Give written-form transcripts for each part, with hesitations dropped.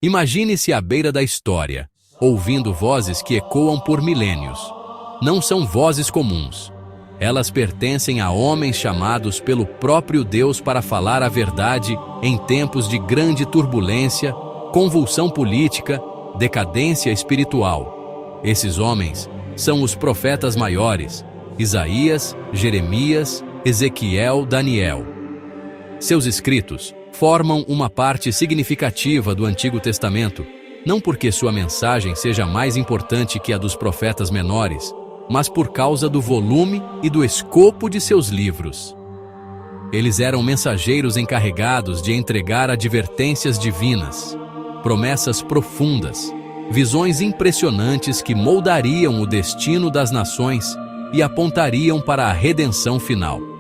Imagine-se à beira da história, ouvindo vozes que ecoam por milênios. Não são vozes comuns. Elas pertencem a homens chamados pelo próprio Deus para falar a verdade em tempos de grande turbulência, convulsão política, decadência espiritual. Esses homens são os profetas maiores, Isaías, Jeremias, Ezequiel, Daniel. Seus escritos formam uma parte significativa do Antigo Testamento, não porque sua mensagem seja mais importante que a dos profetas menores, mas por causa do volume e do escopo de seus livros. Eles eram mensageiros encarregados de entregar advertências divinas, promessas profundas, visões impressionantes que moldariam o destino das nações e apontariam para a redenção final.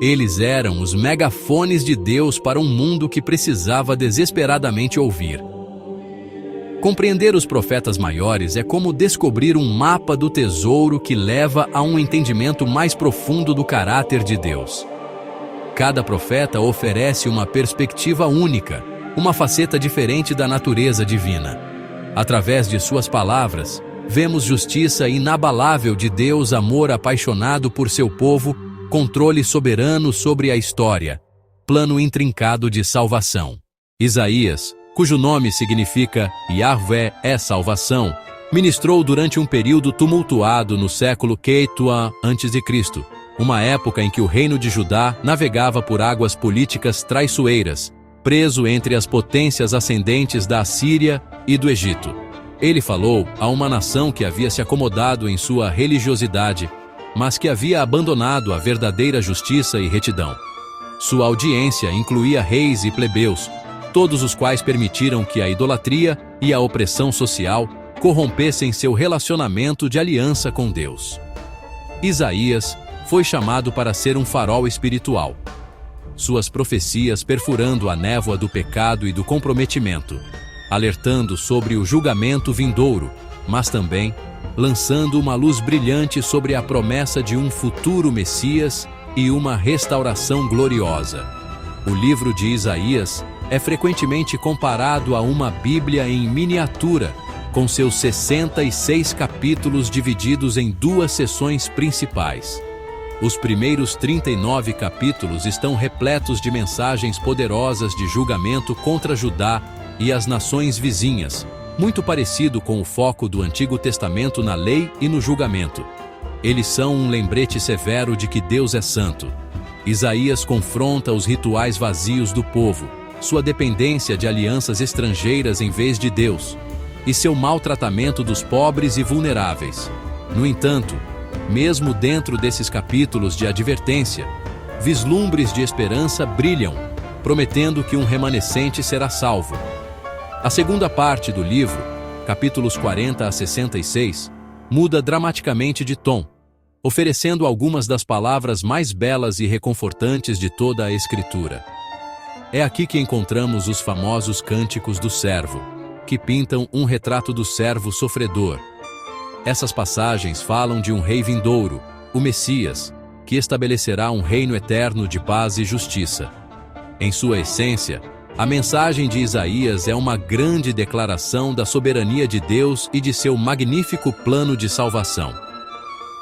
Eles eram os megafones de Deus para um mundo que precisava desesperadamente ouvir. Compreender os profetas maiores é como descobrir um mapa do tesouro que leva a um entendimento mais profundo do caráter de Deus. Cada profeta oferece uma perspectiva única, uma faceta diferente da natureza divina. Através de suas palavras, vemos justiça inabalável de Deus, amor apaixonado por seu povo, controle soberano sobre a história, plano intrincado de salvação. Isaías, cujo nome significa Yahvé é salvação, ministrou durante um período tumultuado no século QI a.C., uma época em que o reino de Judá navegava por águas políticas traiçoeiras, preso entre as potências ascendentes da Assíria e do Egito. Ele falou a uma nação que havia se acomodado em sua religiosidade, mas que havia abandonado a verdadeira justiça e retidão. Sua audiência incluía reis e plebeus, todos os quais permitiram que a idolatria e a opressão social corrompessem seu relacionamento de aliança com Deus. Isaías foi chamado para ser um farol espiritual. Suas profecias perfurando a névoa do pecado e do comprometimento, alertando sobre o julgamento vindouro, mas também lançando uma luz brilhante sobre a promessa de um futuro Messias e uma restauração gloriosa. O livro de Isaías é frequentemente comparado a uma Bíblia em miniatura, com seus 66 capítulos divididos em 2 seções principais. Os primeiros 39 capítulos estão repletos de mensagens poderosas de julgamento contra Judá e as nações vizinhas, muito parecido com o foco do Antigo Testamento na lei e no julgamento. Eles são um lembrete severo de que Deus é santo. Isaías confronta os rituais vazios do povo, sua dependência de alianças estrangeiras em vez de Deus, e seu maltratamento dos pobres e vulneráveis. No entanto, mesmo dentro desses capítulos de advertência, vislumbres de esperança brilham, prometendo que um remanescente será salvo. A segunda parte do livro, capítulos 40 a 66, muda dramaticamente de tom, oferecendo algumas das palavras mais belas e reconfortantes de toda a Escritura. É aqui que encontramos os famosos cânticos do servo, que pintam um retrato do servo sofredor. Essas passagens falam de um rei vindouro, o Messias, que estabelecerá um reino eterno de paz e justiça. Em sua essência, a mensagem de Isaías é uma grande declaração da soberania de Deus e de seu magnífico plano de salvação.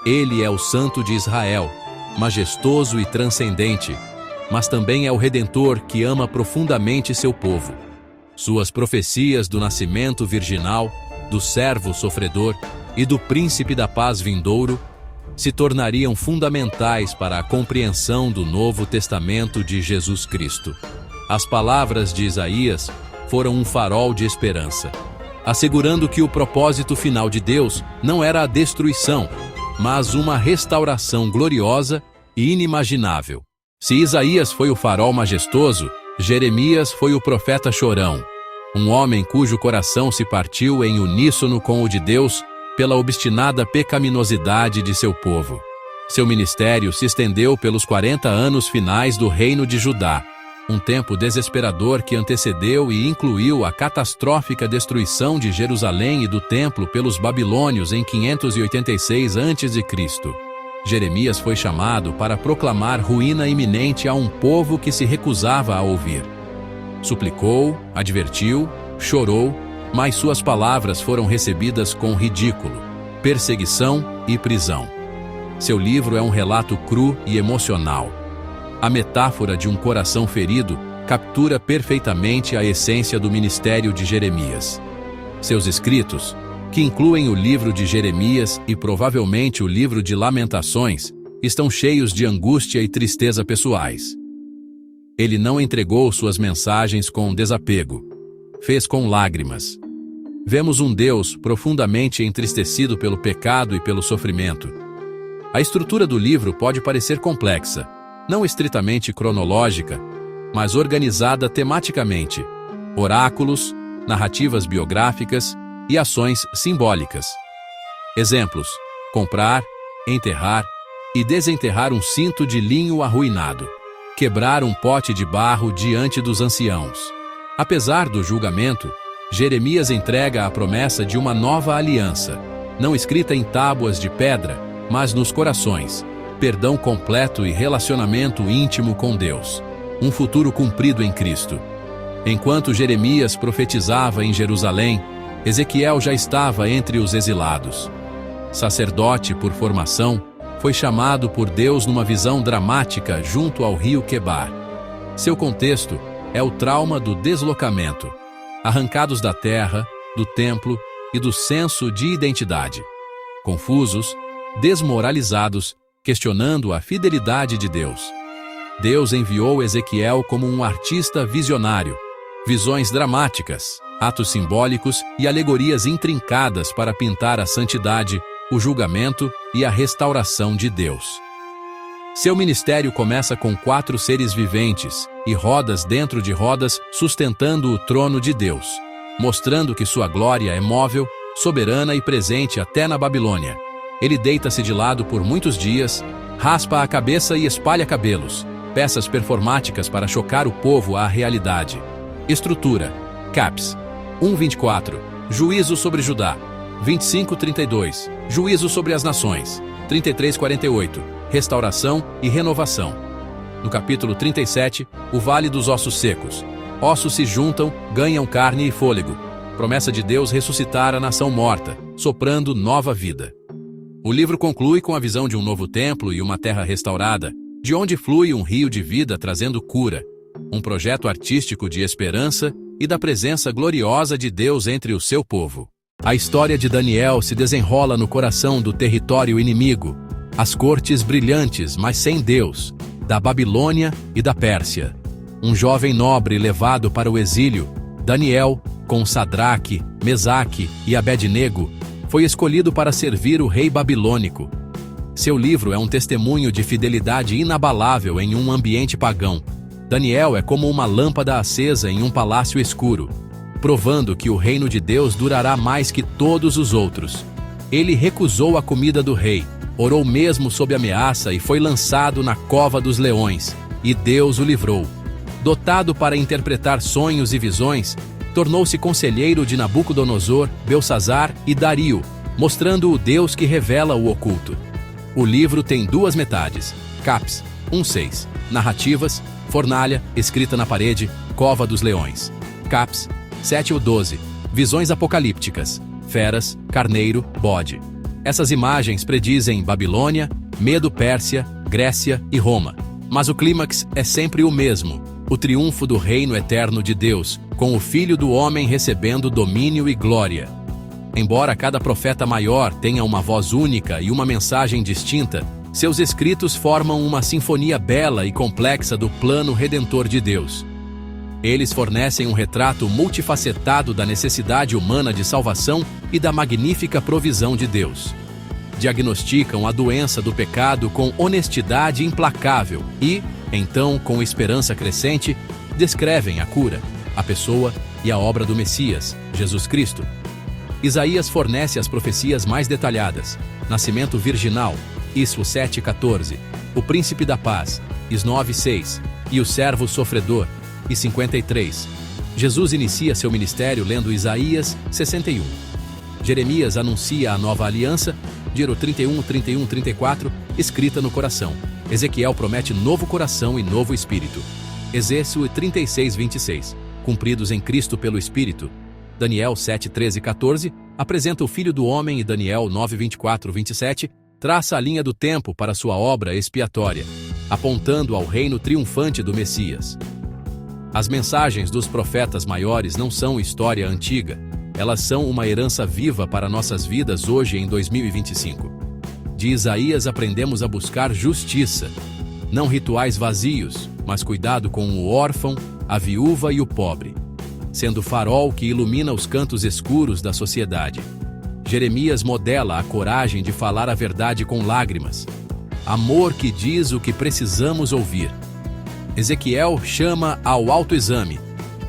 Ele é o Santo de Israel, majestoso e transcendente, mas também é o Redentor que ama profundamente seu povo. Suas profecias do nascimento virginal, do servo sofredor e do príncipe da paz vindouro se tornariam fundamentais para a compreensão do Novo Testamento de Jesus Cristo. As palavras de Isaías foram um farol de esperança, assegurando que o propósito final de Deus não era a destruição, mas uma restauração gloriosa e inimaginável. Se Isaías foi o farol majestoso, Jeremias foi o profeta chorão, um homem cujo coração se partiu em uníssono com o de Deus pela obstinada pecaminosidade de seu povo. Seu ministério se estendeu pelos 40 anos finais do reino de Judá, um tempo desesperador que antecedeu e incluiu a catastrófica destruição de Jerusalém e do templo pelos babilônios em 586 a.C. Jeremias foi chamado para proclamar ruína iminente a um povo que se recusava a ouvir. Suplicou, advertiu, chorou, mas suas palavras foram recebidas com ridículo, perseguição e prisão. Seu livro é um relato cru e emocional. A metáfora de um coração ferido captura perfeitamente a essência do ministério de Jeremias. Seus escritos, que incluem o livro de Jeremias e provavelmente o livro de Lamentações, estão cheios de angústia e tristeza pessoais. Ele não entregou suas mensagens com desapego. Fez com lágrimas. Vemos um Deus profundamente entristecido pelo pecado e pelo sofrimento. A estrutura do livro pode parecer complexa, não estritamente cronológica, mas organizada tematicamente. Oráculos, narrativas biográficas e ações simbólicas. Exemplos: comprar, enterrar e desenterrar um cinto de linho arruinado. Quebrar um pote de barro diante dos anciãos. Apesar do julgamento, Jeremias entrega a promessa de uma nova aliança, não escrita em tábuas de pedra, mas nos corações, perdão completo e relacionamento íntimo com Deus, um futuro cumprido em Cristo. Enquanto Jeremias profetizava em Jerusalém, Ezequiel já estava entre os exilados. Sacerdote por formação, foi chamado por Deus numa visão dramática junto ao rio Quebar. Seu contexto é o trauma do deslocamento, arrancados da terra, do templo e do senso de identidade. Confusos, desmoralizados, questionando a fidelidade de Deus. Deus enviou Ezequiel como um artista visionário, visões dramáticas, atos simbólicos e alegorias intrincadas para pintar a santidade, o julgamento e a restauração de Deus. Seu ministério começa com 4 seres viventes e rodas dentro de rodas sustentando o trono de Deus, mostrando que sua glória é móvel, soberana e presente até na Babilônia. Ele deita-se de lado por muitos dias, raspa a cabeça e espalha cabelos, peças performáticas para chocar o povo à realidade. Estrutura: Caps 1:24, Juízo sobre Judá. 25:32, Juízo sobre as nações. 33:48, Restauração e renovação. No capítulo 37, o Vale dos Ossos Secos. Ossos se juntam, ganham carne e fôlego. Promessa de Deus ressuscitar a nação morta, soprando nova vida. O livro conclui com a visão de um novo templo e uma terra restaurada, de onde flui um rio de vida trazendo cura. Um projeto artístico de esperança e da presença gloriosa de Deus entre o seu povo. A história de Daniel se desenrola no coração do território inimigo, as cortes brilhantes, mas sem Deus, da Babilônia e da Pérsia. Um jovem nobre levado para o exílio, Daniel, com Sadraque, Mesaque e Abednego, foi escolhido para servir o rei babilônico. Seu livro é um testemunho de fidelidade inabalável em um ambiente pagão. Daniel é como uma lâmpada acesa em um palácio escuro, provando que o reino de Deus durará mais que todos os outros. Ele recusou a comida do rei, orou mesmo sob ameaça e foi lançado na cova dos leões, e Deus o livrou. Dotado para interpretar sonhos e visões, tornou-se conselheiro de Nabucodonosor, Belsazar e Dario, mostrando o Deus que revela o oculto. O livro tem 2 metades, Caps 1:6, narrativas, fornalha, escrita na parede, cova dos leões. Caps 7:12, visões apocalípticas, feras, carneiro, bode. Essas imagens predizem Babilônia, Medo-Pérsia, Grécia e Roma. Mas o clímax é sempre o mesmo, o triunfo do reino eterno de Deus, com o Filho do Homem recebendo domínio e glória. Embora cada profeta maior tenha uma voz única e uma mensagem distinta, seus escritos formam uma sinfonia bela e complexa do plano redentor de Deus. Eles fornecem um retrato multifacetado da necessidade humana de salvação e da magnífica provisão de Deus. Diagnosticam a doença do pecado com honestidade implacável e, então, com esperança crescente, descrevem a cura, a pessoa e a obra do Messias, Jesus Cristo. Isaías fornece as profecias mais detalhadas: nascimento virginal, Isfo 7:14, o príncipe da paz, Is 9:6, e o servo sofredor, Is 53. Jesus inicia seu ministério lendo Isaías 61. Jeremias anuncia a nova aliança, Diro 31, 31, 34, escrita no coração. Ezequiel promete novo coração e novo espírito. Esécio 36:26, cumpridos em Cristo pelo Espírito. Daniel 7, 13 e 14, apresenta o Filho do Homem e Daniel 9, 24, 27, traça a linha do tempo para sua obra expiatória, apontando ao reino triunfante do Messias. As mensagens dos profetas maiores não são história antiga, elas são uma herança viva para nossas vidas hoje em 2025. De Isaías aprendemos a buscar justiça, não rituais vazios, mas cuidado com o órfão, a viúva e o pobre, sendo farol que ilumina os cantos escuros da sociedade. Jeremias modela a coragem de falar a verdade com lágrimas, amor que diz o que precisamos ouvir. Ezequiel chama ao autoexame,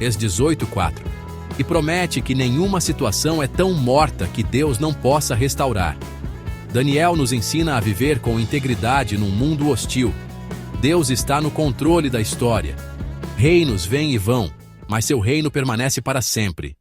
Êxodo 18, 4, e promete que nenhuma situação é tão morta que Deus não possa restaurar. Daniel nos ensina a viver com integridade num mundo hostil. Deus está no controle da história. Reinos vêm e vão, mas seu reino permanece para sempre.